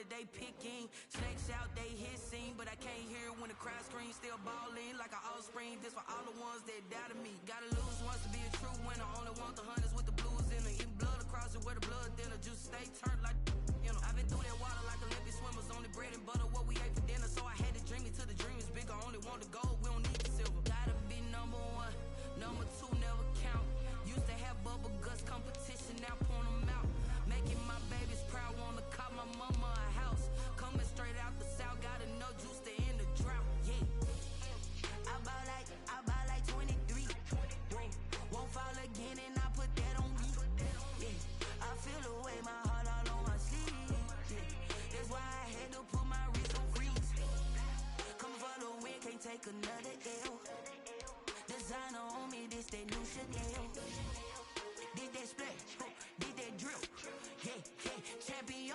that they picking. Snakes out, they hissing, but I can't hear when the crowd screams. Still balling like an offspring. This for all the ones that doubted me. Gotta lose once to be a true winner. Only want the hunters with the blues in them. Eating blood across it where the blood thinner. Juice stay turned like, you know. I've been through that water like Olympic swimmers. Only bread and butter, what we ate for dinner. So I had to dream it till the dream is bigger. Only want the gold, we don't need the silver. Gotta be number one, number two never count. Used to have bubble guts competition, now point them out. Making my babies proud, wanna call my mama a house. Coming straight out the south, got enough juice to end the drought. Yeah, I buy like 23. Won't fall again, and I put that on me. Yeah, I feel the way, my heart all on my sleeve. Yeah, that's why I had to put my wrist on freeze. Coming for the win, can't take another L. Designer on me, this that new Chanel. Did that splash, did that drill. Yeah, champion,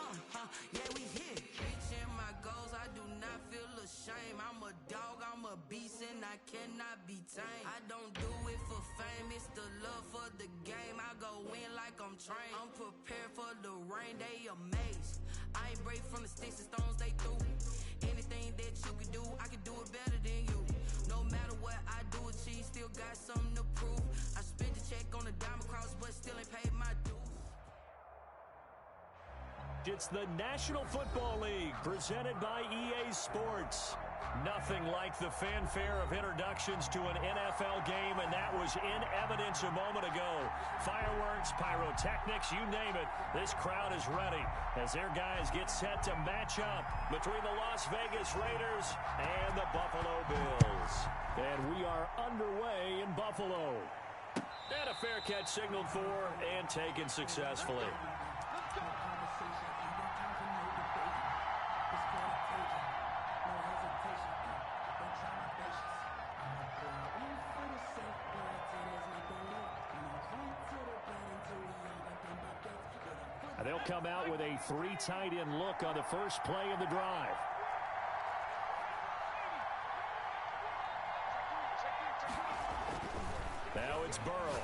yeah, we here. Reaching my goals, I do not feel ashamed. I'm a dog, I'm a beast, and I cannot be tamed. I don't do it for fame, it's the love for the game. I go in like I'm trained. I'm prepared for the rain, they amazed. I ain't brave from the sticks and stones they threw. Anything that you can do, I can do it better than you. No matter what I do, achieve, still got something to prove. I spent the check on the diamond cross, but still ain't paid my dues. It's the National Football League presented by EA Sports. Nothing like the fanfare of introductions to an NFL game, and that was in evidence a moment ago. Fireworks, pyrotechnics, you name it. This crowd is ready as their guys get set to match up between the Las Vegas Raiders and the Buffalo Bills. And we are underway in Buffalo. And a fair catch signaled for and taken successfully. They'll come out with a three tight end look on the first play of the drive. Now it's Burrow.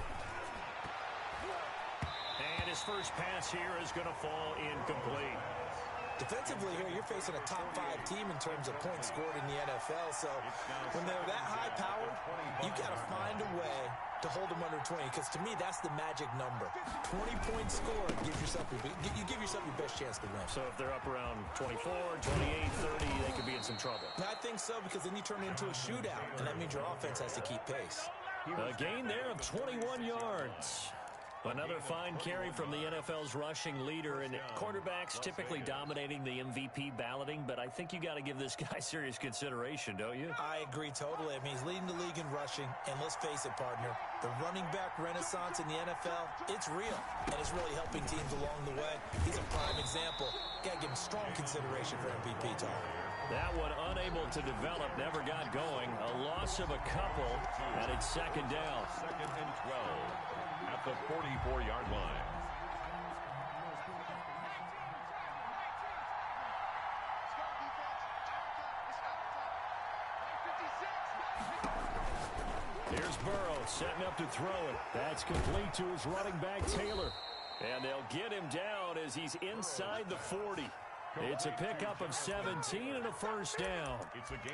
And his first pass here is going to fall incomplete. Defensively here, you're facing a top-5 team in terms of points scored in the NFL. So when they're that high-powered, you got to find a way to hold them under 20, because to me, that's the magic number. 20 points scored, you give yourself your best chance to win. So if they're up around 24, 28, 30, they could be in some trouble. I think so, because then you turn it into a shootout, and that means your offense has to keep pace. A gain there of 21 yards. Another fine carry from the NFL's rushing leader, and quarterbacks typically dominating the MVP balloting, but I think you got to give this guy serious consideration, don't you? I agree totally. I mean, he's leading the league in rushing, and let's face it, partner, the running back renaissance in the NFL, it's real, and it's really helping teams along the way. He's a prime example. Got to give him strong consideration for MVP talk. That one unable to develop, never got going. A loss of a couple, and it's second down. Second and 12 at the 44-yard line. Here's Burrow setting up to throw it. That's complete to his running back, Taylor. And they'll get him down as he's inside the 40. It's a pickup of 17 and a first down.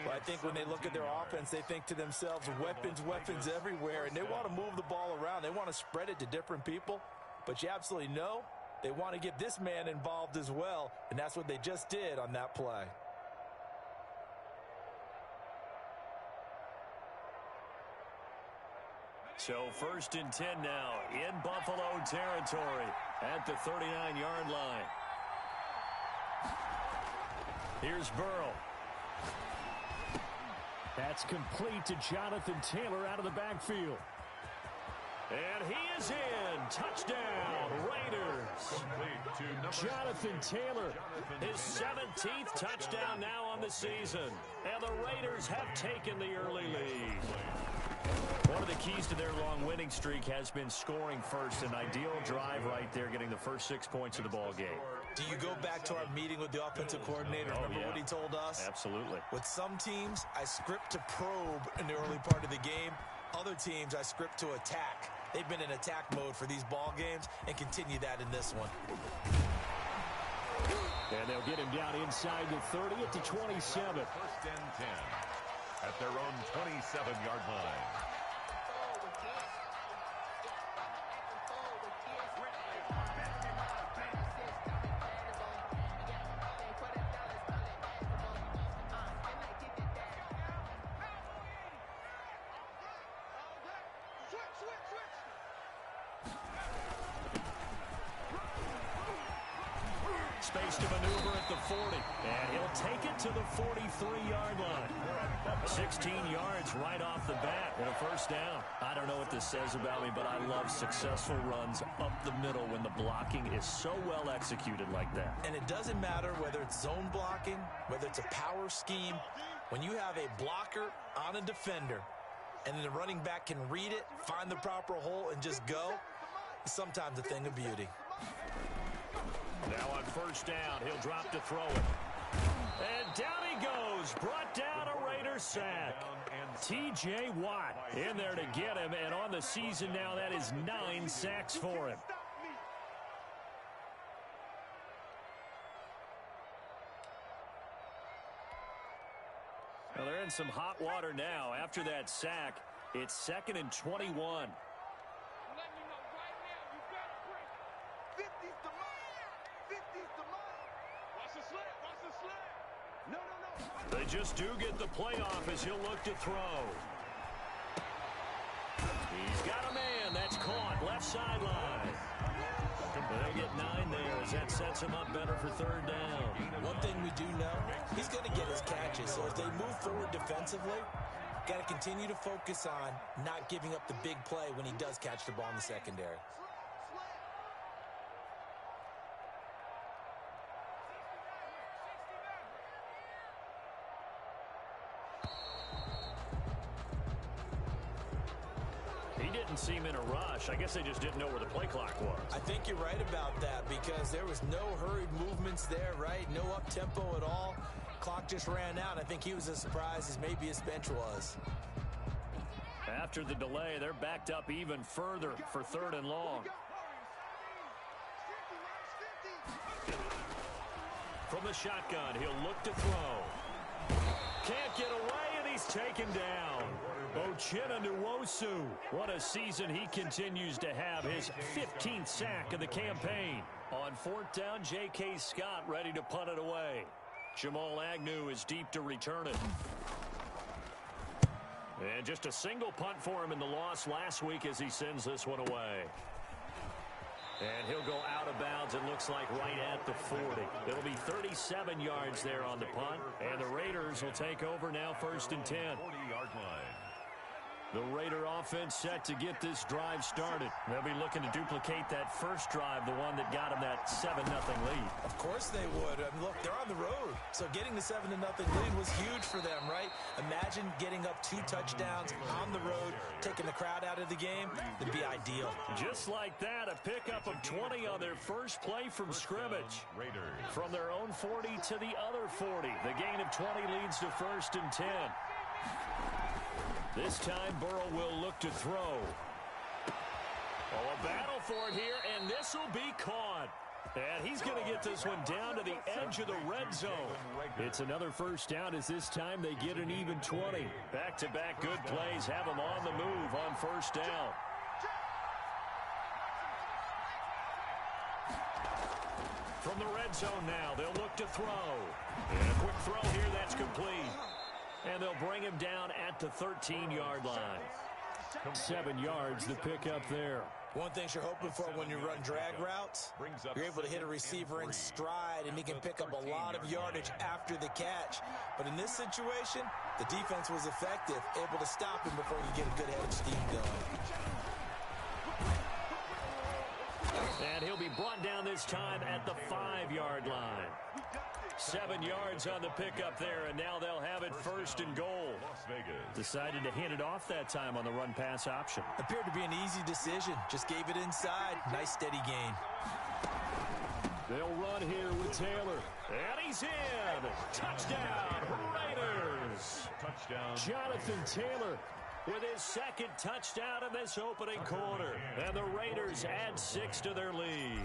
Well, I think when they look at their offense, they think to themselves, weapons everywhere, and they want to move the ball around. They want to spread it to different people, but you absolutely know they want to get this man involved as well, and that's what they just did on that play. So first and 10 now in Buffalo territory at the 39-yard line. Here's Burrow. That's complete to Jonathan Taylor out of the backfield. And he is in. Touchdown, Raiders. Jonathan Taylor, his 17th touchdown now on the season. And the Raiders have taken the early lead. One of the keys to their long winning streak has been scoring first. An ideal drive right there, getting the first 6 points of the ball game. Do you go back to our meeting with the offensive coordinator? Remember what he told us? Absolutely. With some teams, I script to probe in the early part of the game. Other teams, I script to attack. They've been in attack mode for these ball games and continue that in this one. And they'll get him down inside the 30 at the 27. First and 10 at their own 27-yard line. Space to maneuver at the 40, and he'll take it to the 43-yard line. 16 yards right off the bat and a first down. I don't know what this says about me, but I love successful runs up the middle when the blocking is so well executed like that. And it doesn't matter whether it's zone blocking, whether it's a power scheme. When you have a blocker on a defender and then the running back can read it, find the proper hole, and just go, it's sometimes a thing of beauty. Now on first down, he'll drop to throw it. And down he goes. Brought down a Raider sack. T.J. Watt in there to get him. And on the season now, that is 9 sacks for him. Well, they're in some hot water now. After that sack, it's 2nd and 21. They just do get the playoff as he'll look to throw. He's got a man. That's caught. Left sideline. They'll get 9 there as that sets him up better for third down. One thing we do know, he's going to get his catches. So as they move forward defensively, got to continue to focus on not giving up the big play when he does catch the ball in the secondary. Seem in a rush. I guess they just didn't know where the play clock was. I think you're right about that because there was no hurried movements there, right? No up-tempo at all. Clock just ran out. I think he was as surprised as maybe his bench was. After the delay, they're backed up even further for 3rd and long. From the shotgun, he'll look to throw. Can't get away, and he's taken down. Uchenna Nwosu. What a season he continues to have. His 15th sack of the campaign. On 4th down, J.K. Scott ready to punt it away. Jamal Agnew is deep to return it. And just a single punt for him in the loss last week as he sends this one away. And he'll go out of bounds, it looks like right at the 40. It'll be 37 yards there on the punt. And the Raiders will take over now 1st and 10. 40-yard line. The Raider offense set to get this drive started. They'll be looking to duplicate that first drive, the one that got them that 7-0 lead. Of course they would. I mean, look, they're on the road. So getting the 7-0 lead was huge for them, right? Imagine getting up 2 touchdowns on the road, taking the crowd out of the game. It'd be ideal. Just like that, a pickup of 20 on their first play from scrimmage. From their own 40 to the other 40. The gain of 20 leads to 1st and 10. This time, Burrow will look to throw. Oh, a battle for it here, and this will be caught. And he's going to get this one down to the edge of the red zone. It's another first down as this time they get an even 20. Back-to-back good plays have them on the move on first down. From the red zone now, they'll look to throw. And a quick throw here, that's complete. And they'll bring him down at the 13-yard line. 7 yards to pick up there. One thing you're hoping for when you run drag routes, you're able to hit a receiver in stride, and he can pick up a lot of yardage after the catch. But in this situation, the defense was effective, able to stop him before you get a good head of steam going. And he'll be brought down this time at the 5-yard line. 7 yards on the pickup there, and now they'll have it 1st and goal. Decided to hand it off that time on the run-pass option. Appeared to be an easy decision. Just gave it inside. Nice, steady gain. They'll run here with Taylor. And he's in. Touchdown, Raiders. Touchdown. Jonathan Taylor with his second touchdown in this opening quarter. And the Raiders add 6 to their lead.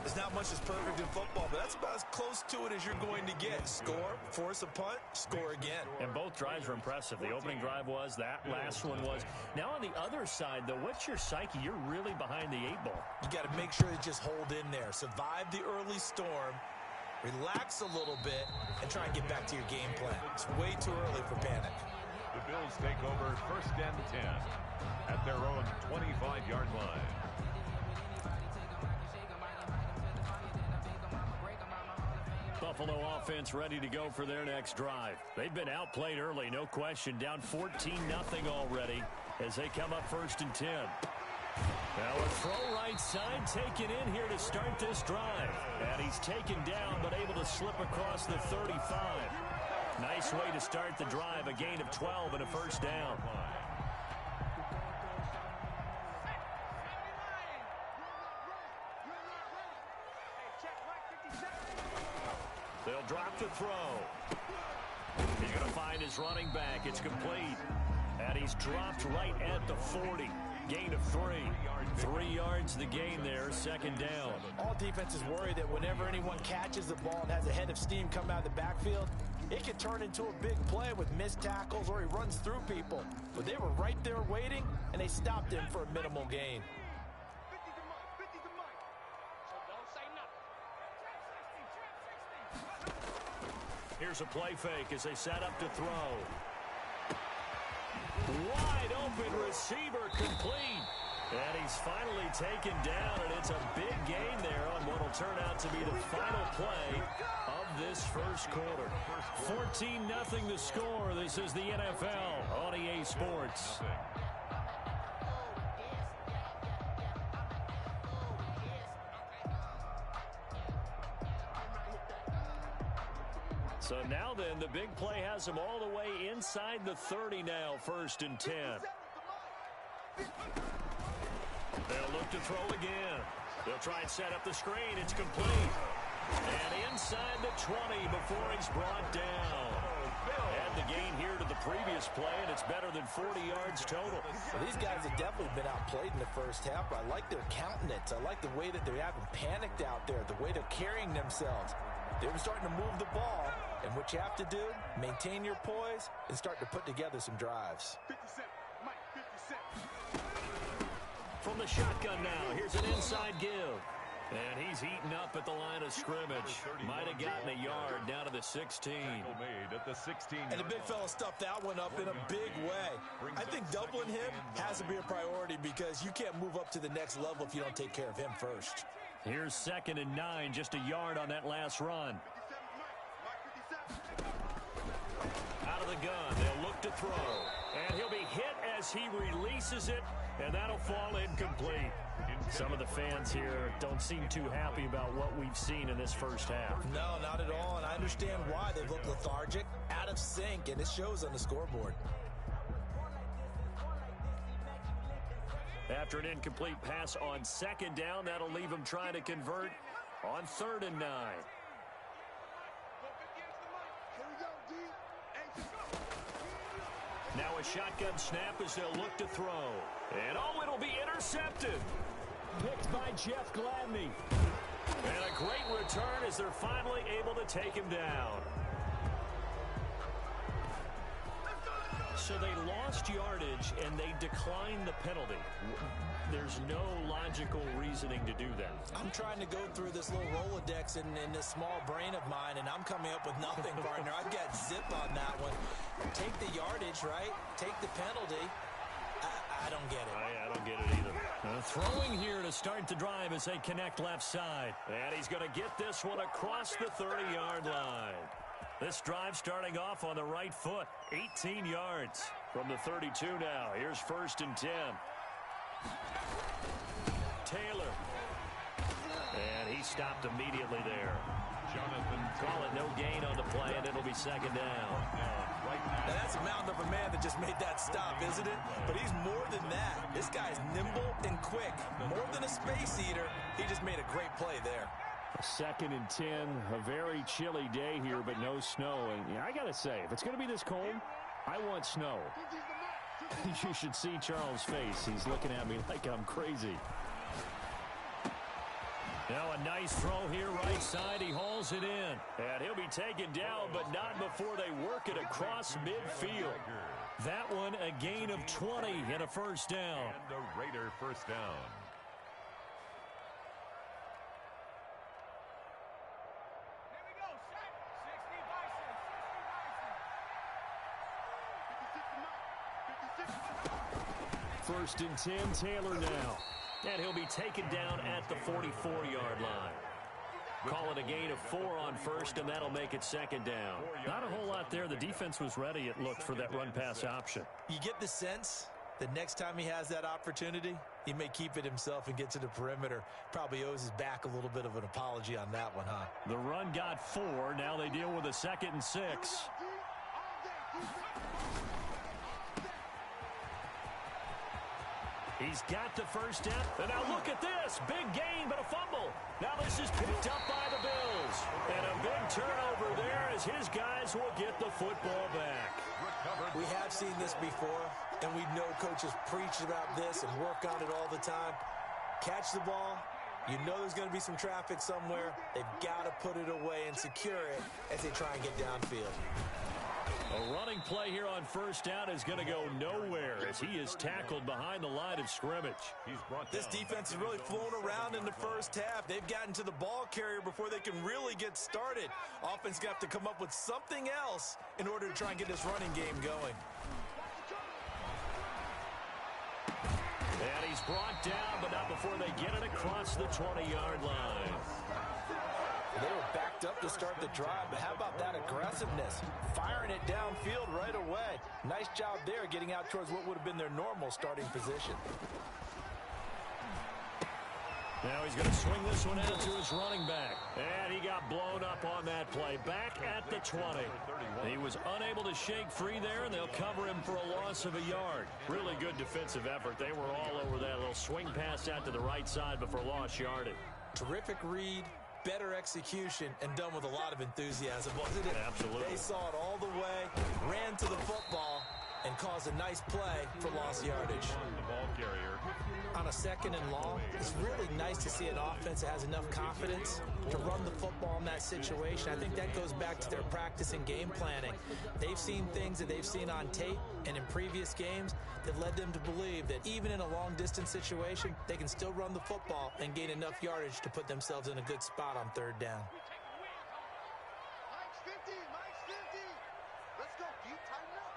There's not much that's perfect in football, but that's about as close to it as you're going to get. Score, force a punt, score again. And both drives were impressive. The opening drive was, that last one was. Now on the other side, though, what's your psyche? You're really behind the 8-ball. You got to make sure to just hold in there. Survive the early storm, relax a little bit, and try and get back to your game plan. It's way too early for panic. The Bills take over 1st and 10 at their own 25-yard line. Buffalo offense ready to go for their next drive. They've been outplayed early, no question. Down 14-0 already as they come up 1st and 10. Now a throw right side taken in here to start this drive. And he's taken down but able to slip across the 35. Nice way to start the drive. A gain of 12 and a 1st down. They'll drop the throw. He's going to find his running back. It's complete. And he's dropped right at the 40. Gain of 3. 3 yards the gain there, 2nd down. All defenses worry that whenever anyone catches the ball and has a head of steam come out of the backfield, it can turn into a big play with missed tackles or he runs through people. But they were right there waiting, and they stopped him for a minimal gain. Here's a play fake as they set up to throw. Wide open receiver complete. And he's finally taken down, and it's a big gain there on what will turn out to be the final play of this 1st quarter. 14-0 the score. This is the NFL on EA Sports. So now then, the big play has them all the way inside the 30 now, 1st and 10. They'll look to throw again. They'll try and set up the screen. It's complete. And inside the 20 before he's brought down. Add the gain here to the previous play, and it's better than 40 yards total. Well, these guys have definitely been outplayed in the 1st half. I like their countenance. I like the way that they haven't panicked out there, the way they're carrying themselves. They were starting to move the ball, and what you have to do, maintain your poise and start to put together some drives. 50 Cent, Mike, 50 Cent. From the shotgun now, here's an inside give. And he's eaten up at the line of scrimmage. Might have gotten a yard down to the 16. Made at the 16. And the big fella stuffed that one up in a big way. I think doubling him has to be a priority because you can't move up to the next level if you don't take care of him first. Here's 2nd and 9, just a yard on that last run. Out of the gun, they'll look to throw. And he'll be hit as he releases it, and that'll fall incomplete. Some of the fans here don't seem too happy about what we've seen in this 1st half. No, not at all, and I understand why. They look lethargic, out of sync, and it shows on the scoreboard. After an incomplete pass on 2nd down, that'll leave him trying to convert on 3rd and 9. Now a shotgun snap as they'll look to throw. And oh, it'll be intercepted. Picked by Jeff Gladney. And a great return as they're finally able to take him down. So they lost yardage and they declined the penalty. There's no logical reasoning to do that. I'm trying to go through this little Rolodex in this small brain of mine, and I'm coming up with nothing, partner. I've got zip on that one. Take the yardage, right? Take the penalty. I don't get it. I don't get it either. Throwing here to start the drive as they connect left side. And he's going to get this one across the 30-yard line. This drive starting off on the right foot. 18 yards from the 32 now. Here's 1st and 10. Taylor. And he stopped immediately there. Call it no gain on the play, and it'll be 2nd down. Now that's a mountain of a man that just made that stop, isn't it? But he's more than that. This guy's nimble and quick. More than a space eater, he just made a great play there. 2nd and 10, a very chilly day here, but no snow. And I got to say, if it's going to be this cold, I want snow. You should see Charles' face. He's looking at me like I'm crazy. Now a nice throw here right side. He hauls it in. And he'll be taken down, but not before they work it across midfield. That one a gain of 20 and a first down. And a Raider first down. Here we go, set. 60 Bison. 56 First and 10, Taylor now. And he'll be taken down at the 44-yard line. Call it a gain of 4 on first, and that'll make it second down. Not a whole lot there. The defense was ready, it looked, for that run-pass option. You get the sense that next time he has that opportunity, he may keep it himself and get to the perimeter. Probably owes his back a little bit of an apology on that one, huh? The run got 4. Now they deal with a 2nd and 6. He's got the first down. And now look at this. Big gain, but a fumble. Now this is picked up by the Bills. And a big turnover there as his guys will get the football back. We have seen this before, and we know coaches preach about this and work on it all the time. Catch the ball. You know there's going to be some traffic somewhere. They've got to put it away and secure it as they try and get downfield. A running play here on first down is going to go nowhere as he is tackled behind the line of scrimmage. This defense has really flown around in the first half. They've gotten to the ball carrier before they can really get started. Offense got to come up with something else in order to try and get this running game going. And he's brought down, but not before they get it across the 20-yard line. They were backed up to start the drive, but how about that aggressiveness? Firing it downfield right away. Nice job there getting out towards what would have been their normal starting position. Now he's going to swing this one out to his running back. And he got blown up on that play. Back at the 20. He was unable to shake free there, and they'll cover him for a loss of a yard. Really good defensive effort. They were all over that little swing pass out to the right side before lost yardage. Terrific read, better execution, and done with a lot of enthusiasm, wasn't it? Absolutely. They saw it all the way, ran to the football, and caused a nice play for lost yardage. The ball carrier. On a 2nd and long, it's really nice to see an offense that has enough confidence to run the football in that situation. I think that goes back to their practice and game planning. They've seen things that they've seen on tape and in previous games that led them to believe that even in a long-distance situation, they can still run the football and gain enough yardage to put themselves in a good spot on 3rd down. Mike's 50. Let's go, D. Tighten up.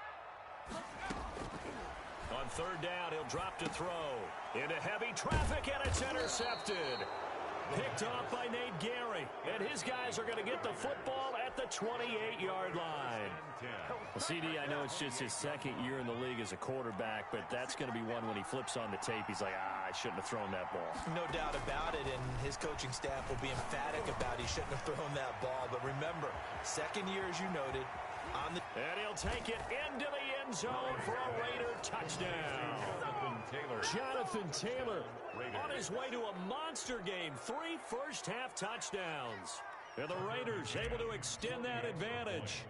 On 3rd down, he'll drop to throw. Into heavy traffic, and it's intercepted. Picked off by Nate Gary. And his guys are going to get the football at the 28-yard line. Well, CD, I know it's just his 2nd year in the league as a quarterback, but that's going to be one when he flips on the tape. He's like, I shouldn't have thrown that ball. No doubt about it, and his coaching staff will be emphatic about he shouldn't have thrown that ball. But remember, 2nd year, as you noted, on the... And he'll take it into the end zone for a Raider touchdown. Jonathan Taylor on his way to a monster game. 3 first-half touchdowns. And the Raiders able to extend that advantage.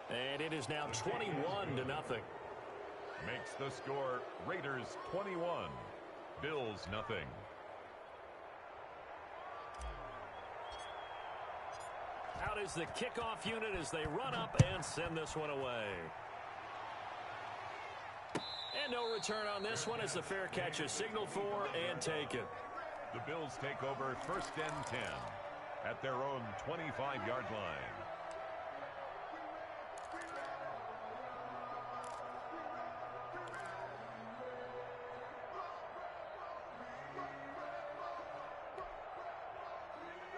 And it is now 21-0. Makes the score Raiders 21, Bills nothing. Out is the kickoff unit as they run up and send this one away. And no return on this one as the fair catch is signaled for and taken. The Bills take over 1st and 10 at their own 25-yard line.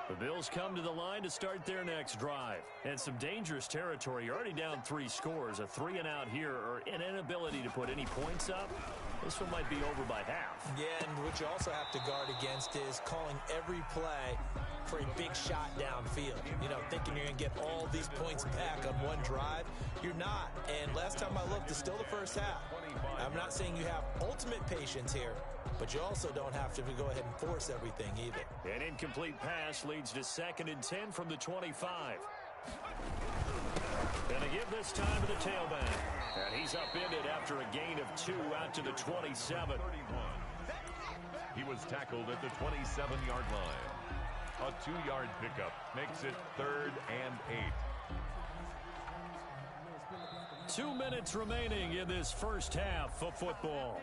The Bills come to the line to start their next drive. And some dangerous territory. You're already down 3 scores. A 3-and-out here or an inability to put any points up. This one might be over by half. Yeah, and what you also have to guard against is calling every play for a big shot downfield. You know, thinking you're going to get all these points back on one drive. You're not. And last time I looked, it's still the first half. I'm not saying you have ultimate patience here, but you also don't have to go ahead and force everything either. An incomplete pass leads to 2nd and 10 from the 25. And they give this time to the tailback. And he's upended after a gain of 2 out to the 27. He was tackled at the 27-yard line. A 2-yard pickup makes it 3rd and 8. 2 minutes remaining in this first half of football.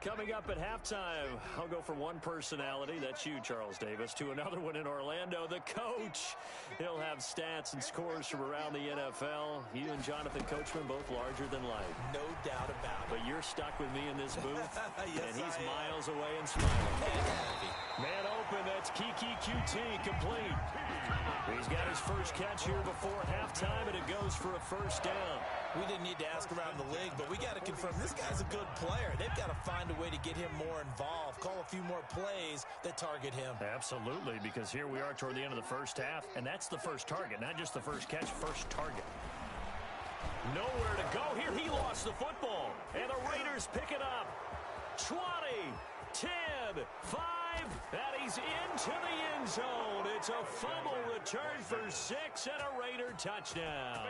Coming up at halftime, I'll go from one personality, that's you, Charles Davis, to another one in Orlando, the coach. He'll have stats and scores from around the NFL. You and Jonathan Coachman both larger than life. No doubt about it. But you're stuck with me in this booth, Yes, and he's I am. miles away and smiling. Heavy. Man open, that's Kiki QT complete. He's got his first catch here before halftime, and it goes for a first down. We didn't need to ask around the league, but we got to confirm this guy's a good player. They've got to find a way to get him more involved, call a few more plays that target him. Absolutely, because here we are toward the end of the first half, and that's the first target, not just the first catch, first target. Nowhere to go here. He lost the football, and the Raiders pick it up. 20, 10, 5, and he's into the end zone. It's a fumble return for 6 and a Raider touchdown.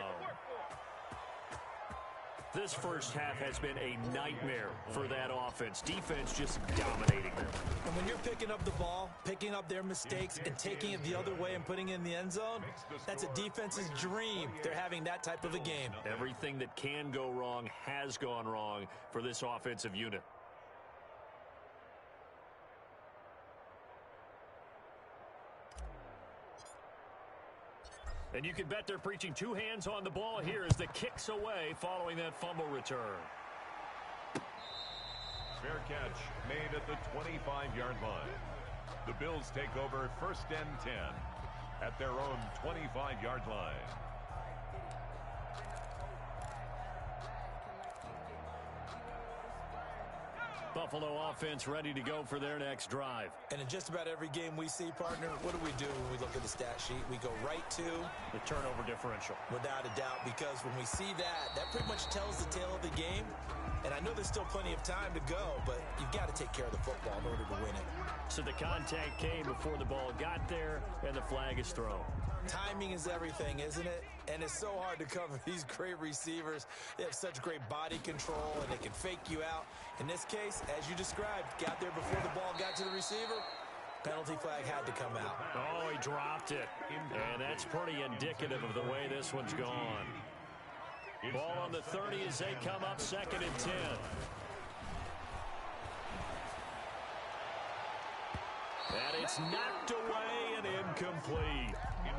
This first half has been a nightmare for that offense. Defense just dominating them. And when you're picking up the ball, picking up their mistakes, and taking it the other way and putting it in the end zone, that's a defense's dream. They're having that type of a game. Everything that can go wrong has gone wrong for this offensive unit. And you can bet they're preaching 2 hands on the ball here as the kick's away following that fumble return. Fair catch made at the 25-yard line. The Bills take over 1st and 10 at their own 25-yard line. Buffalo offense ready to go for their next drive. And in just about every game we see, partner, what do when we look at the stat sheet? We go right to The turnover differential. without a doubt, because when we see that pretty much tells the tale of the game. And I know there's still plenty of time to go, but you've got to take care of the football in order to win it. So the contact came before the ball got there, and the flag is thrown. Timing is everything, isn't it? And it's so hard to cover these great receivers. They have such great body control, and they can fake you out. In this case, as you described, got there before the ball got to the receiver. Penalty flag had to come out. Oh, he dropped it. And that's pretty indicative of the way this one's gone. Ball on the 30 as they come up 2nd and 10. And it's knocked away and incomplete.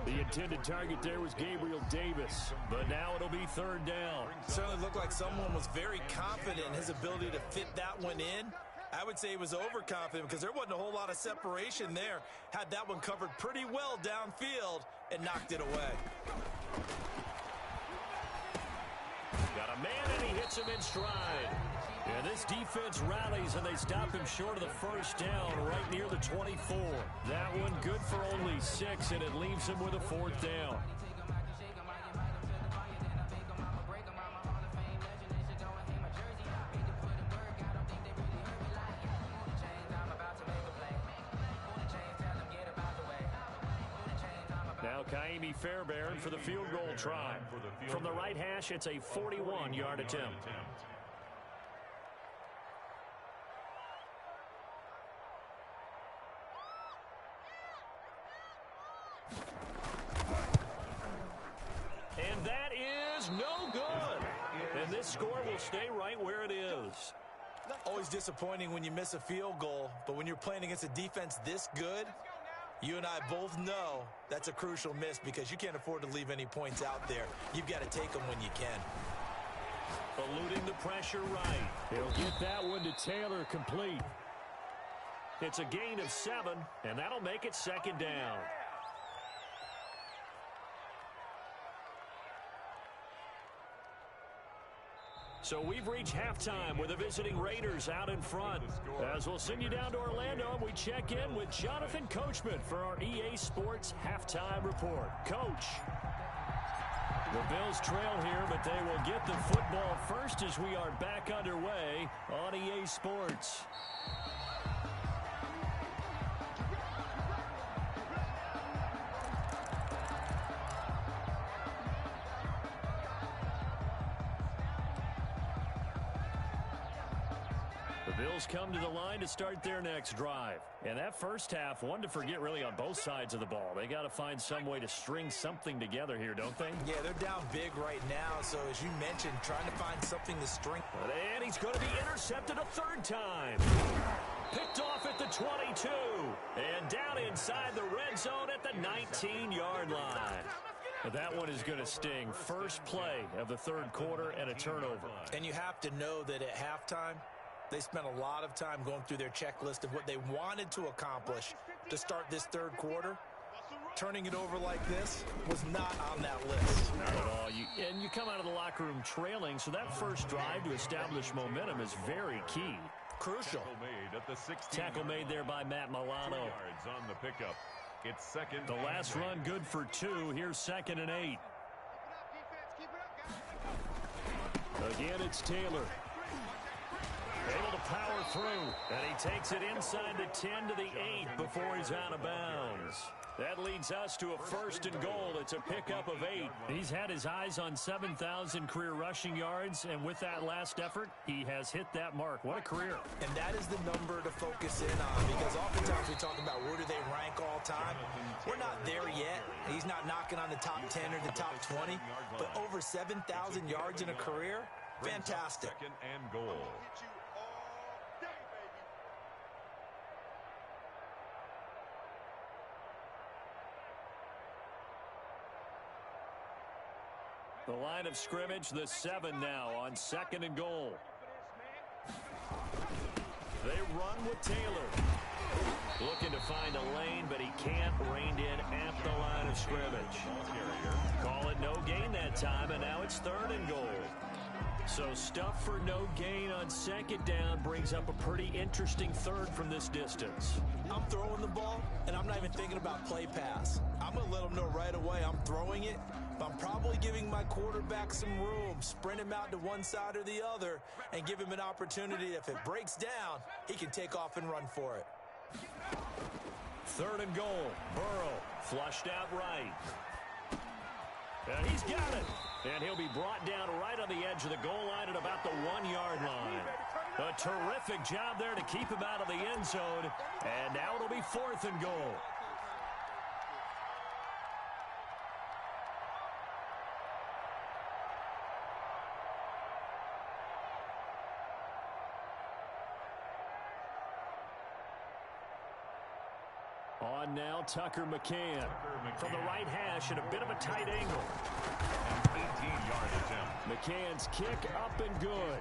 The intended target there was Gabriel Davis, but now it'll be 3rd down. Certainly looked like someone was very confident in his ability to fit that one in. I would say he was overconfident because there wasn't a whole lot of separation there. Had that one covered pretty well downfield and knocked it away. Got a man, and he hits him in stride. And this defense rallies, and they stop him short of the first down right near the 24. That one good for only 6, and it leaves him with a 4th down. Now Kaimi Fairbairn for the field goal try. From the right hash, it's a 41-yard attempt. And that is no good. And this score will stay right where it is. Always disappointing when you miss a field goal, but when you're playing against a defense this good, you and I both know that's a crucial miss because you can't afford to leave any points out there. You've got to take them when you can. Eluding the pressure right. He'll get that one to Taylor complete. It's a gain of 7, and that'll make it 2nd down. So we've reached halftime with the visiting Raiders out in front. As we'll send you down to Orlando, and we check in with Jonathan Coachman for our EA Sports Halftime Report. Coach. The Bills trail here, but they will get the football first as we are back underway on EA Sports. The Bills come to the line to start their next drive. And that first half, one to forget really on both sides of the ball. They got to find some way to string something together here, don't they? Yeah, they're down big right now. So as you mentioned, trying to find something to string. And he's going to be intercepted a third time. Picked off at the 22. And down inside the red zone at the 19-yard line. That one is going to sting. First play of the third quarter and a turnover. And you have to know that at halftime, they spent a lot of time going through their checklist of what they wanted to accomplish to start this third quarter. Turning it over like this was not on that list. Not at all. And you come out of the locker room trailing, so that first drive to establish momentum is very key. Crucial. Tackle made there by Matt Milano. Yards on the pickup. It's second. The last run good for 2. Here's 2nd and 8. Again, it's Taylor. Able to power through, and he takes it inside the 10 to the 8 before he's out of bounds. That leads us to a 1st and goal. It's a pickup of 8. He's had his eyes on 7,000 career rushing yards, and with that last effort, he has hit that mark. What a career. And that is the number to focus in on, because oftentimes we talk about where do they rank all time. We're not there yet. He's not knocking on the top 10 or the top 20, but over 7,000 yards in a career, fantastic. 2nd and goal. The line of scrimmage, the 7 now on 2nd and goal. They run with Taylor. Looking to find a lane, but he can't. Reined in at the line of scrimmage. Call it no gain that time, and now it's 3rd and goal. So stuff for no gain on 2nd down brings up a pretty interesting 3rd from this distance. I'm throwing the ball, and I'm not even thinking about play pass. I'm going to let them know right away I'm throwing it, but I'm probably giving my quarterback some room, sprint him out to one side or the other, and give him an opportunity. If it breaks down, he can take off and run for it. 3rd and goal. Burrow flushed out right. And he's got it. And he'll be brought down right on the edge of the goal line at about the 1-yard line. A terrific job there to keep him out of the end zone. And now it'll be 4th and goal. On now, Tucker McCann from the right hash at a bit of a tight angle. 18-yard attempt. McCann's kick up and good.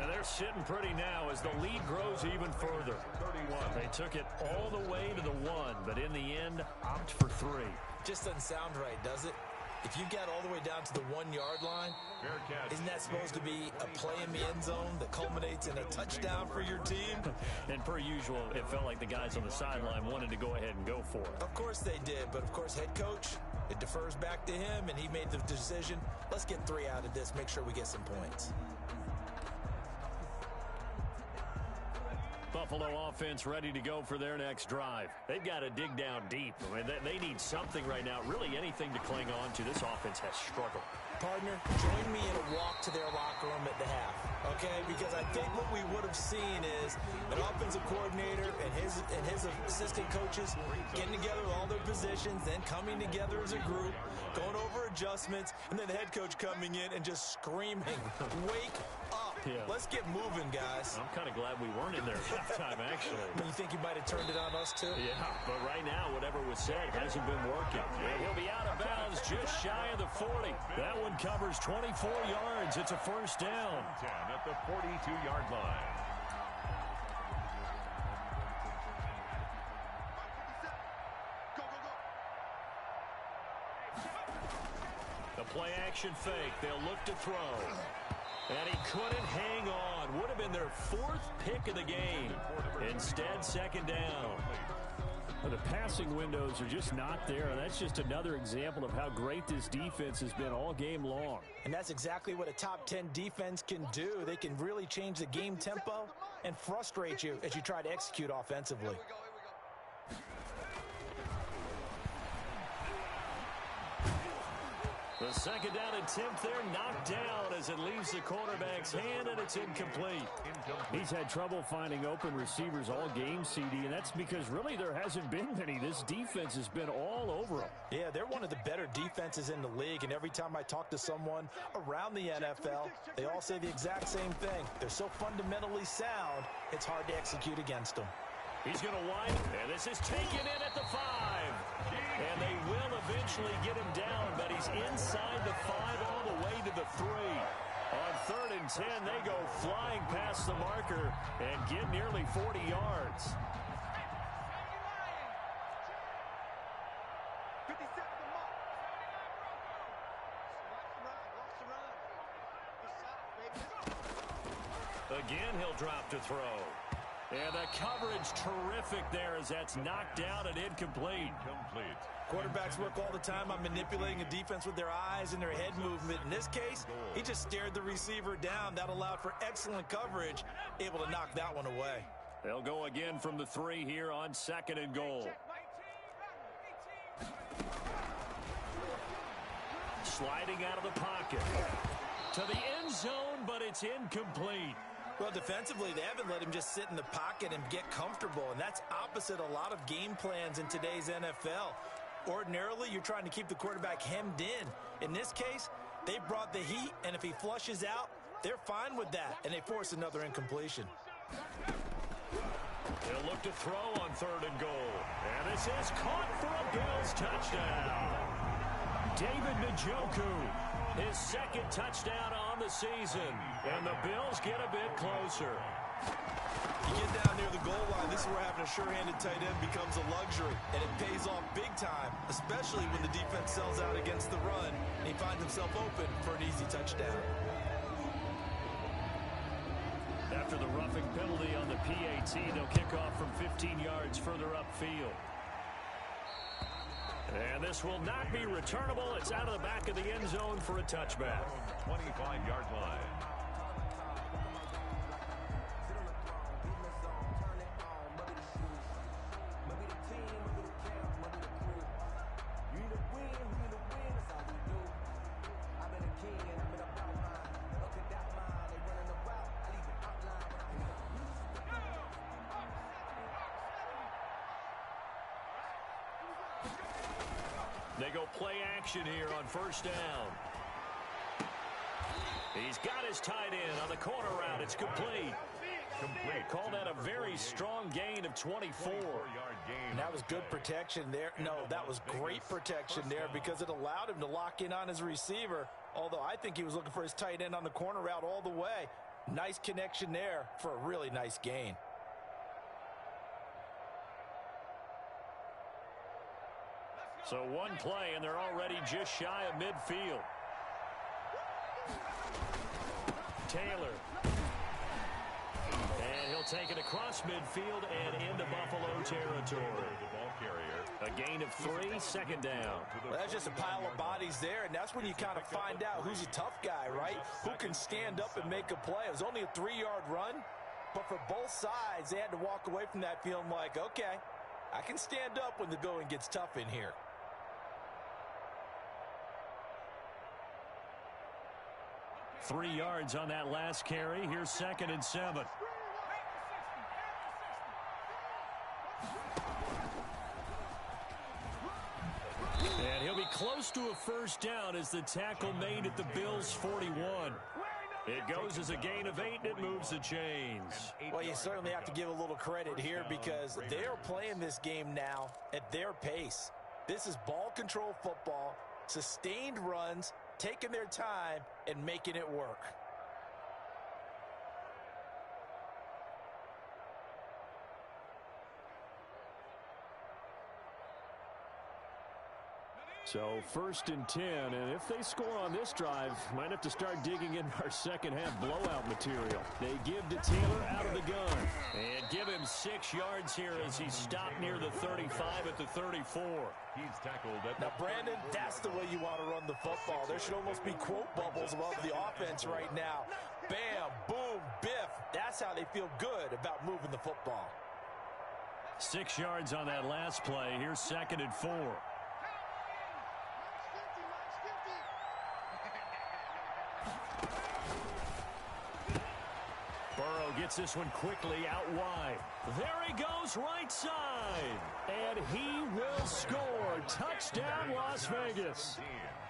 And they're sitting pretty now as the lead grows even further. 31. They took it all the way to the 1, but in the end, opt for 3. Just doesn't sound right, does it? If you get all the way down to the 1-yard line, isn't that supposed to be a play in the end zone that culminates in a touchdown for your team? And per usual, it felt like the guys on the sideline wanted to go ahead and go for it. Of course they did, but of course head coach, it defers back to him, and he made the decision. Let's get 3 out of this, make sure we get some points. Buffalo offense ready to go for their next drive. They've got to dig down deep. I mean, they need something right now, really anything to cling on to. This offense has struggled. Partner, join me in a walk to their locker room at the half, okay? Because I think what we would have seen is an offensive coordinator and his assistant coaches getting together with all their positions, then coming together as a group, going over adjustments, and then the head coach coming in and just screaming, wake up. Yeah. Let's get moving, guys. I'm kind of glad we weren't in there at halftime, actually. You think you might have turned it on us, too? Yeah, but right now, whatever was said hasn't been working. And he'll be out of bounds just shy of the 40. That one covers 24 yards. It's a 1st down. 10 at the 42-yard line. The play action fake. They'll look to throw. And he couldn't hang on. Would have been their 4th pick of the game. Instead, 2nd down. Well, the passing windows are just not there. That's just another example of how great this defense has been all game long. And that's exactly what a top 10 defense can do. They can really change the game tempo and frustrate you as you try to execute offensively. The second down attempt there knocked down as it leaves the quarterback's hand, and it's incomplete. He's had trouble finding open receivers all game, CD, and that's because really there hasn't been many. This defense has been all over them. Yeah, they're one of the better defenses in the league, and every time I talk to someone around the NFL, they all say the exact same thing. They're so fundamentally sound, it's hard to execute against them. He's going to wind, and this is taken in at the 5. And they will eventually get him down, but he's inside the 5 all the way to the 3. On 3rd and 10, they go flying past the marker and get nearly 40 yards. Again, he'll drop to throw. And the coverage terrific there as that's knocked down and incomplete. Quarterbacks work all the time on manipulating a defense with their eyes and their head movement. In this case, he just stared the receiver down. That allowed for excellent coverage, able to knock that one away. They'll go again from the 3 here on 2nd and goal. Sliding out of the pocket to the end zone, but it's incomplete. Well, defensively, they haven't let him just sit in the pocket and get comfortable, and that's opposite a lot of game plans in today's NFL. Ordinarily, you're trying to keep the quarterback hemmed in. In this case, they brought the heat, and if he flushes out, they're fine with that, and they force another incompletion. They'll look to throw on 3rd and goal, and this is caught for a Bills touchdown. David Njoku, his 2nd touchdown on the season, and the Bills get a bit closer. You get down near the goal line, this is where having a sure-handed tight end becomes a luxury, and it pays off big time, especially when the defense sells out against the run, and he finds himself open for an easy touchdown. After the roughing penalty on the PAT, they'll kick off from 15 yards further upfield. And this will not be returnable. It's out of the back of the end zone for a touchback. 25-yard line. They go play action here on 1st down. He's got his tight end on the corner route. It's complete. Call that a very strong gain of 24. And that was good protection there. No, that was great protection there because it allowed him to lock in on his receiver, although I think he was looking for his tight end on the corner route all the way. Nice connection there for a really nice gain. So one play, and they're already just shy of midfield. Taylor. And he'll take it across midfield and into Buffalo territory. A gain of 3, 2nd down. Well, that's just a pile of bodies there, and that's when you kind of find out who's a tough guy, right? Who can stand up and make a play. It was only a 3-yard run, but for both sides, they had to walk away from that feeling like, okay, I can stand up when the going gets tough in here. Three yards on that last carry. Here's 2nd and 7. And he'll be close to a 1st down as the tackle made at the Bills' 41. It goes as a gain of 8, and it moves the chains. Well, you certainly have to give a little credit here because they are playing this game now at their pace. This is ball control football, sustained runs, taking their time and making it work. So 1st and 10, and if they score on this drive, might have to start digging in our second half blowout material. They give to Taylor out of the gun and give him him 6 yards here as he stopped near the 35 at the 34. He's tackled at Now, Brandon, that's the way you want to run the football. There should almost be quote bubbles above the offense right now. Bam, boom, biff. That's how they feel good about moving the football. 6 yards on that last play. Here's 2nd and 4. Burrow gets this one quickly out wide. There he goes right side. And he will score. Touchdown, Las Vegas.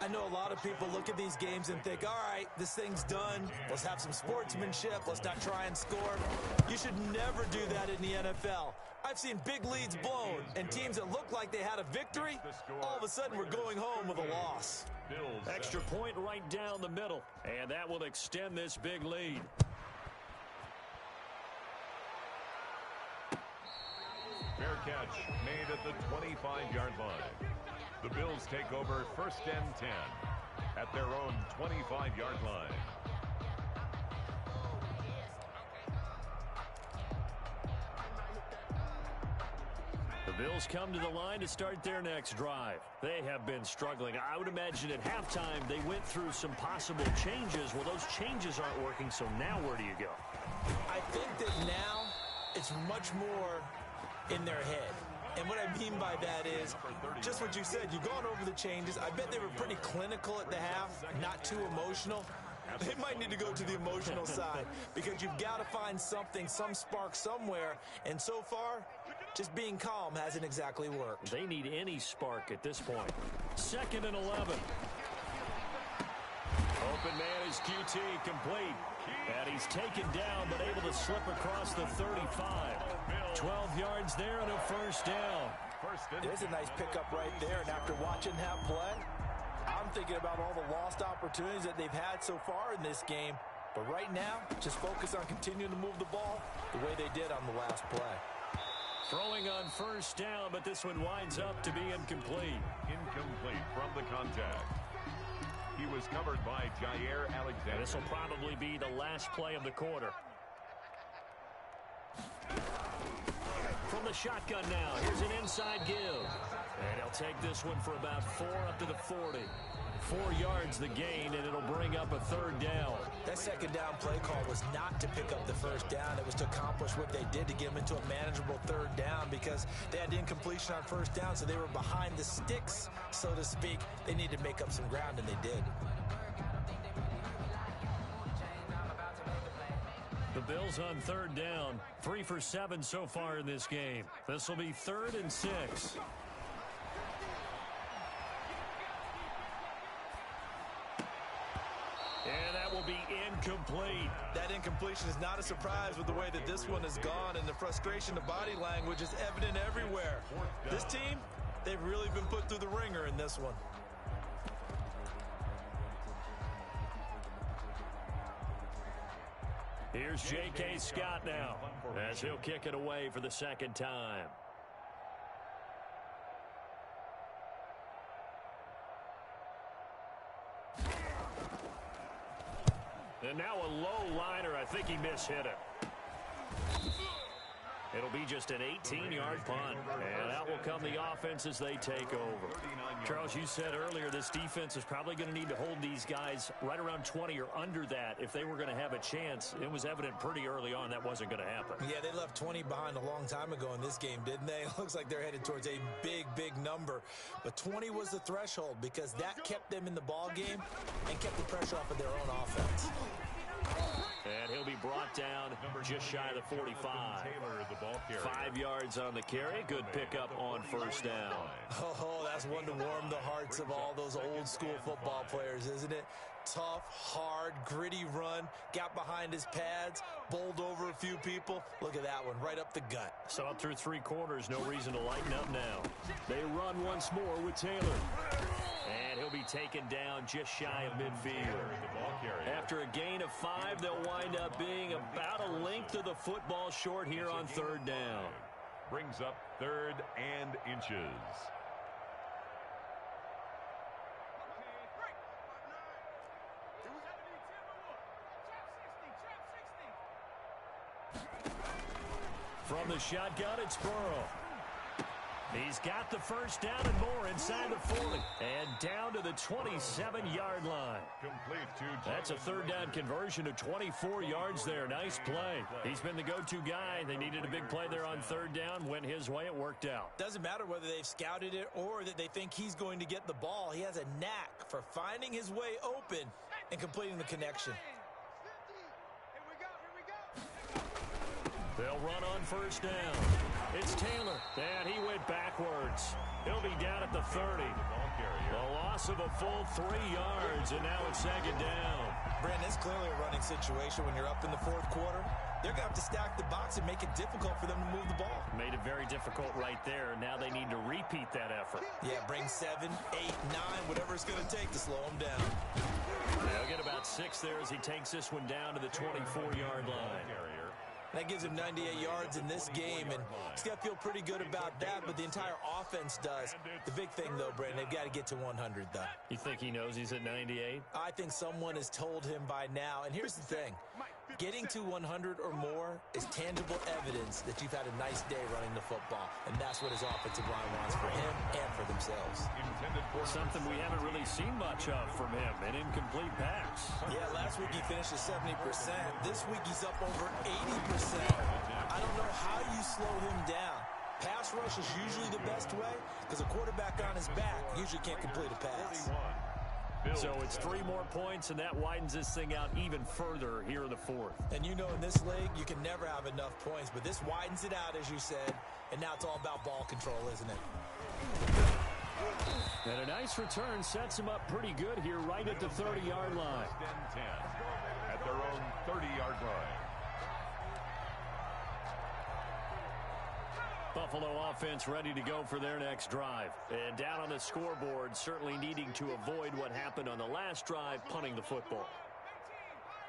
I know a lot of people look at these games and think, all right, this thing's done. Let's have some sportsmanship. Let's not try and score. You should never do that in the NFL. I've seen big leads blown, and teams that look like they had a victory, all of a sudden we're going home with a loss. Extra point right down the middle, and that will extend this big lead. Fair catch made at the 25-yard line. The Bills take over 1st and 10 at their own 25-yard line. The Bills come to the line to start their next drive. They have been struggling. I would imagine at halftime they went through some possible changes. Well, those changes aren't working, so now where do you go? I think that now it's much more in their head. And what I mean by that is just what you said. You've gone over the changes. I bet they were pretty clinical at the half, not too emotional. They might need to go to the emotional side because you've got to find something, some spark somewhere. And so far, just being calm hasn't exactly worked. They need any spark at this point. 2nd and 11. Open man is QT, complete. And he's taken down, but able to slip across the 35. 12 yards there and a 1st down. There's a nice pickup right there. And after watching that play, I'm thinking about all the lost opportunities that they've had so far in this game. But right now, just focus on continuing to move the ball the way they did on the last play. Throwing on 1st down, but this one winds up to be incomplete. Incomplete from the contact. He was covered by Jair Alexander. This will probably be the last play of the quarter. From the shotgun now, here's an inside give. And he'll take this one for about 4 up to the 40. 4 yards the gain, and it'll bring up a 3rd down. That 2nd down play call was not to pick up the 1st down. It was to accomplish what they did to get them into a manageable 3rd down because they had incompletion on 1st down, so they were behind the sticks, so to speak. They needed to make up some ground, and they did. The Bills on 3rd down. 3 for 7 so far in this game. This will be 3rd and 6. And that will be incomplete. That incompletion is not a surprise with the way that this one has gone, and the frustration, the body language is evident everywhere. This team, they've really been put through the ringer in this one. Here's J.K. Scott now as he'll kick it away for the 2nd time. And now a low liner. I think he mishit it. It'll be just an 18-yard punt. And out will come the offense as they take over. Charles, you said earlier this defense is probably going to need to hold these guys right around 20 or under that if they were going to have a chance. It was evident pretty early on that wasn't going to happen. Yeah, they left 20 behind a long time ago in this game, didn't they? It looks like they're headed towards a big, big number. But 20 was the threshold because that kept them in the ball game and kept the pressure off of their own offense. And he'll be brought down just shy of the 45. 5 yards on the carry. Good pickup on 1st down. Oh, that's one to warm the hearts of all those old school football players, isn't it? Tough, hard, gritty run. Got behind his pads, bowled over a few people. Look at that one, right up the gut. So up through 3 quarters, no reason to lighten up now. They run once more with Taylor. And he'll be taken down just shy of midfield. After a gain of 5, they'll wind up being about a length of the football short here on 3rd down. Brings up 3rd and inches. From the shotgun, it's Burrow. He's got the first down and more inside the 40. And down to the 27-yard line. That's a third down conversion of 24 yards there. Nice play. He's been the go-to guy. They needed a big play there on third down. Went his way. It worked out. Doesn't matter whether they've scouted it or that they think he's going to get the ball. He has a knack for finding his way open and completing the connection. They'll run on first down. It's Taylor, and he went backwards. He'll be down at the 30. A loss of a full 3 yards, and now it's second down. Brandon, it's clearly a running situation when you're up in the fourth quarter. They're going to have to stack the box and make it difficult for them to move the ball. Made it very difficult right there. Now they need to repeat that effort. Yeah, bring 7, 8, 9, whatever it's going to take to slow them down. They'll get about 6 there as he takes this one down to the 24-yard line. That gives him 98 yards in this game, and he's got to feel pretty good about that, but the entire offense does. The big thing, though, Brandon, they've got to get to 100, though. You think he knows he's at 98? I think someone has told him by now, and here's the thing. Getting to 100 or more is tangible evidence that you've had a nice day running the football, and that's what his offensive line wants for him and for themselves. Something we haven't really seen much of from him, an incomplete pass. Yeah, last week he finished at 70%. This week he's up over 80%. I don't know how you slow him down. Pass rush is usually the best way because a quarterback on his back usually can't complete a pass. So it's 3 more points, and that widens this thing out even further here in the fourth. And you know in this league, you can never have enough points, but this widens it out, as you said, and now it's all about ball control, isn't it? And a nice return sets him up pretty good here right at the 30-yard line. At their own 30-yard line. Buffalo offense ready to go for their next drive. And down on the scoreboard, certainly needing to avoid what happened on the last drive, punting the football.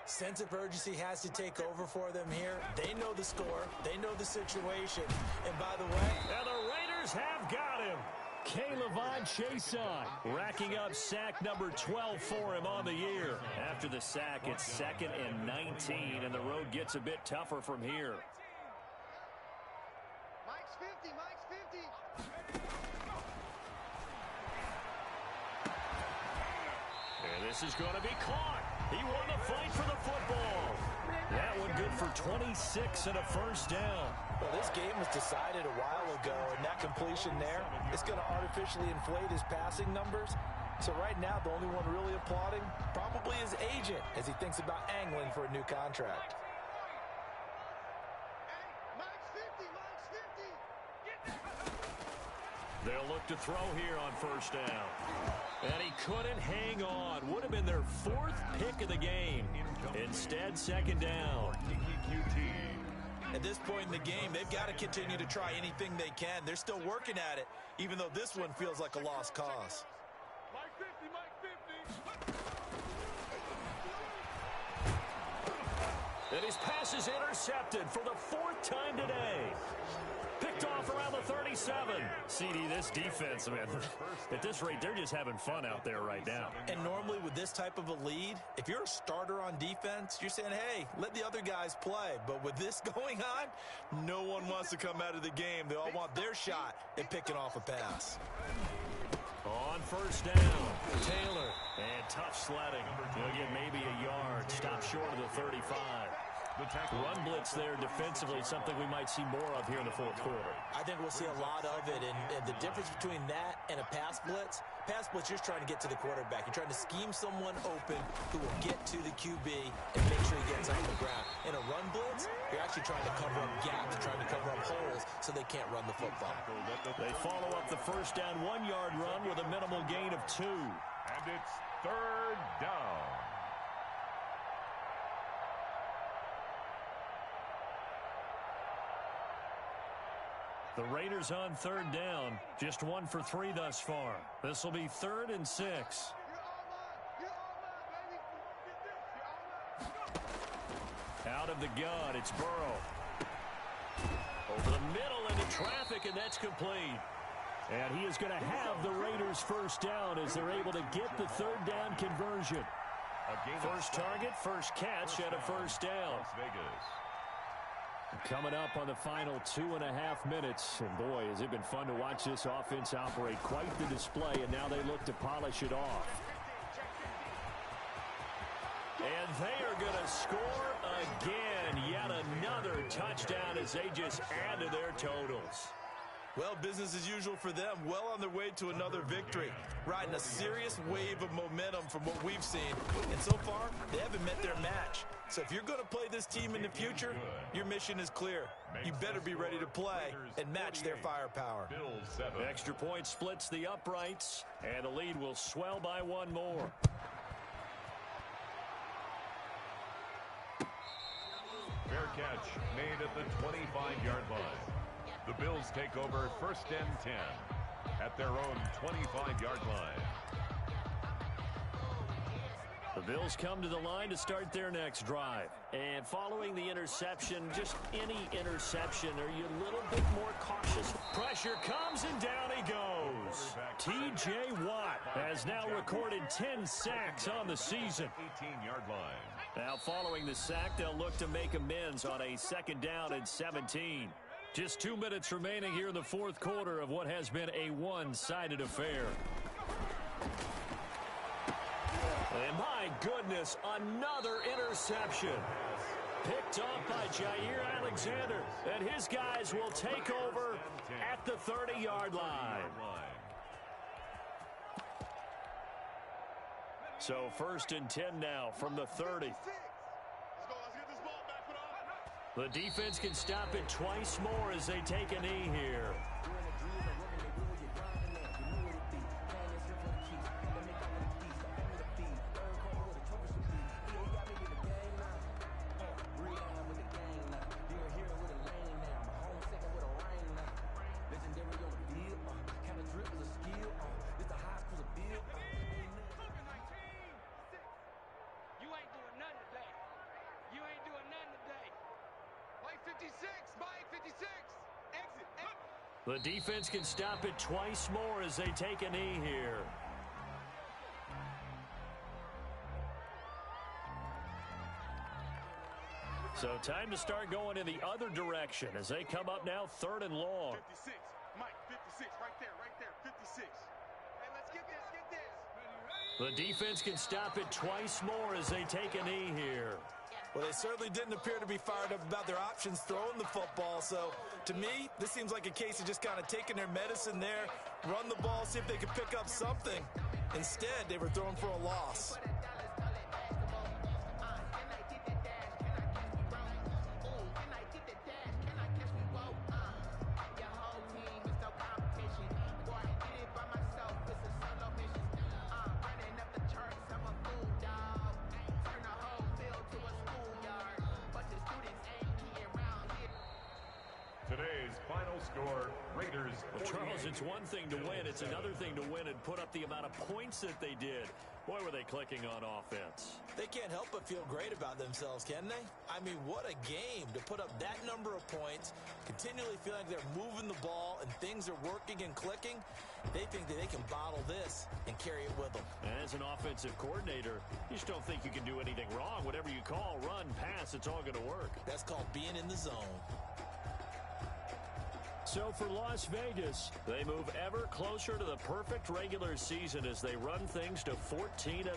Sense of urgency has to take over for them here. They know the score. They know the situation. And by the way... And the Raiders have got him. K'Lavon Chaisson racking up sack number 12 for him on the year. After the sack, it's 2nd and 19, and the road gets a bit tougher from here. And this is going to be caught. He won the fight for the football. That one good for 26 and a first down. Well, this game was decided a while ago, and that completion there is going to artificially inflate his passing numbers. So right now, the only one really applauding probably his agent as he thinks about angling for a new contract. They'll look to throw here on first down. And he couldn't hang on. Would have been their 4th pick of the game. Instead, second down. At this point in the game, they've got to continue to try anything they can. They're still working at it, even though this one feels like a lost cause. And his pass is intercepted for the 4th time today. Picked off around the 37. CD, this defense, man, at this rate, they're just having fun out there right now. And normally with this type of a lead, if you're a starter on defense, you're saying, hey, let the other guys play. But with this going on, no one wants to come out of the game. They all want their shot at picking off a pass. On first down, Taylor. And tough sledding. He'll get maybe a yard. Stop short of the 35. Run blitz there defensively, something we might see more of here in the fourth quarter. I think we'll see a lot of it, and the difference between that and a pass blitz, you're just trying to get to the quarterback. You're trying to scheme someone open who will get to the QB and make sure he gets on the ground. In a run blitz, you're actually trying to cover up gaps, trying to cover up holes so they can't run the football. They follow up the first down 1-yard run with a minimal gain of 2. And it's third down. The Raiders on third down, just 1 for 3 thus far. This will be 3rd and 6. Out of the gun, it's Burrow. Over the middle into traffic, and that's complete. And he is going to have the Raiders first down as they're able to get the 3rd down conversion. First target, first catch, and a first down. Coming up on the final 2.5 minutes. And boy, has it been fun to watch this offense operate. Quite the display, and now they look to polish it off. And they are going to score again. Yet another touchdown as they just add to their totals. Well, business as usual for them. Well on their way to another victory. Riding a serious wave of momentum from what we've seen. And so far, they haven't met their match. So if you're going to play this team in the future, your mission is clear. You better be ready to play and match their firepower. Extra point splits the uprights, and the lead will swell by one more. Fair catch made at the 25-yard line. The Bills take over 1st and 10 at their own 25-yard line. The Bills come to the line to start their next drive. And following the interception, just any interception, are you a little bit more cautious? Pressure comes and down he goes. T.J. Watt has now recorded 10 sacks on the season. 18-yard line. Now following the sack, they'll look to make amends on a 2nd down and 17. Just 2 minutes remaining here in the 4th quarter of what has been a one-sided affair. And my goodness, another interception. Picked off by Jair Alexander. And his guys will take over at the 30-yard line. So 1st and 10 now from the 30. The defense can stop it twice more as they take a knee here. The defense can stop it twice more as they take a knee here. So time to start going in the other direction as they come up now 3rd and long. 56, Mike, 56, right there, 56. Hey, let's get this. The defense can stop it twice more as they take a knee here. Well, they certainly didn't appear to be fired up about their options throwing the football. So, to me, this seems like a case of just kind of taking their medicine there, run the ball, see if they could pick up something. Instead, they were throwing for a loss. Today's final score, Raiders. Well, Charles, it's one thing to win. It's another thing to win and put up the amount of points that they did. Boy, were they clicking on offense. They can't help but feel great about themselves, can they? I mean, what a game to put up that number of points, continually feel like they're moving the ball and things are working and clicking. They think that they can bottle this and carry it with them. And as an offensive coordinator, you just don't think you can do anything wrong. Whatever you call, run, pass, it's all going to work. That's called being in the zone. So for Las Vegas, they move ever closer to the perfect regular season as they run things to 14-0.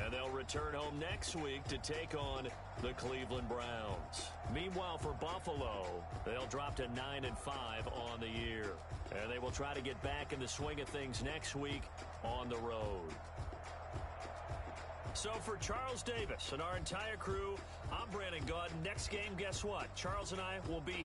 And they'll return home next week to take on the Cleveland Browns. Meanwhile, for Buffalo, they'll drop to 9-5 on the year. And they will try to get back in the swing of things next week on the road. So for Charles Davis and our entire crew, I'm Brandon Gaudin. Next game, guess what? Charles and I will be